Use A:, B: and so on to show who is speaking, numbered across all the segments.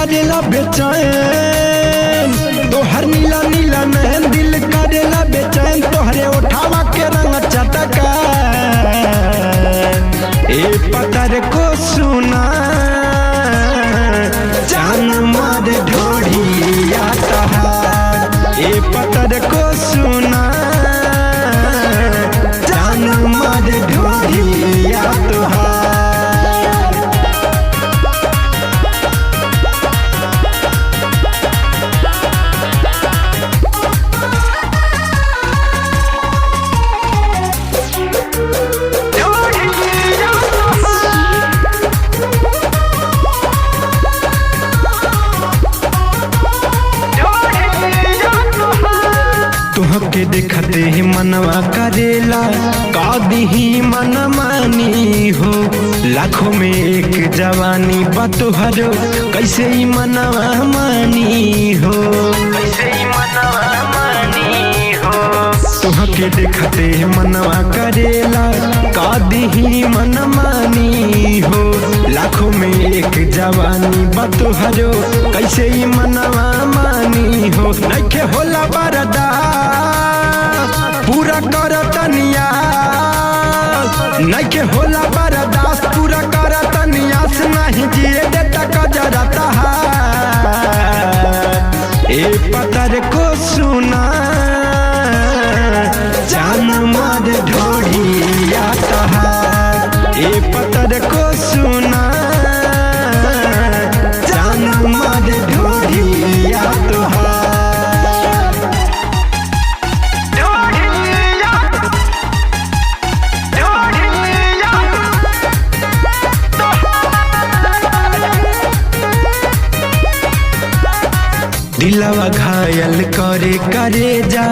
A: करेला बेचैन, तोहर नीला नीला नैन दिल करेला बेचैन, तोहरे उठावा के रंग चटका ए पतर को सुना जान मार ढोढ़िया तहार। ए पतर को सुना जान मार ढोढ़िया तोहार। तुहके देखते ही मनवा करेला कादी मन मानी हो, लाखों में एक जवानी बतोहरो कैसे ही मनवा मानी हो, कैसे ही मनवा मानी हो। तुहके देखते ही मनवा करेला कादी मन मानी हो, लाखों में एक जवानी बतोहरो कैसे ही मनवा मानी हो। नइखे होला बरदा पूरा कर तनिया, नइखे होला बर्दाश्त पूरा कर तनियास, नहीं जिए देता कजरा तहार। ए पतर को सुना जान मार ढोढ़िया तहार। ए पतर को सुना जान मार ढोढ़िया तोहार। दिलवा घायल करे करे जा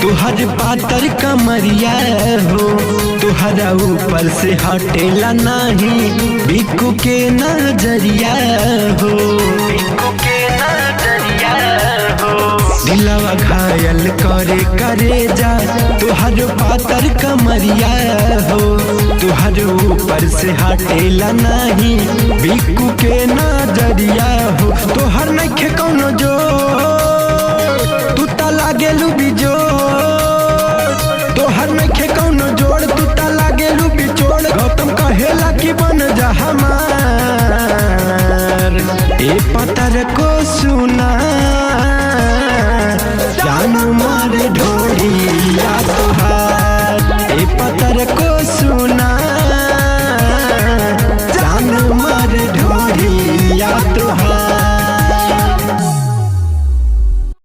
A: तुहर पातर कमरिया हो, तुहरा ऊपर से हटेला नहीं बिकू के नजरिया हो, बिकू के नजरिया हो। दिलवा घायल करे करे जा तुहर पातर कमरिया हो, तुहर ऊपर से हटेला नहीं बिकू के नजरिया हो। तोहर नइखे कौनो जो तू ता लागेलू बिजोड़, तोहर नइखे कौनो जोड़ तू ता लागेलू बिजोड़। गौतम कहेला कि बन जा हमार। ए पतर को सुना जान मार ढोढ़िया तोहार। ए पतर को सुना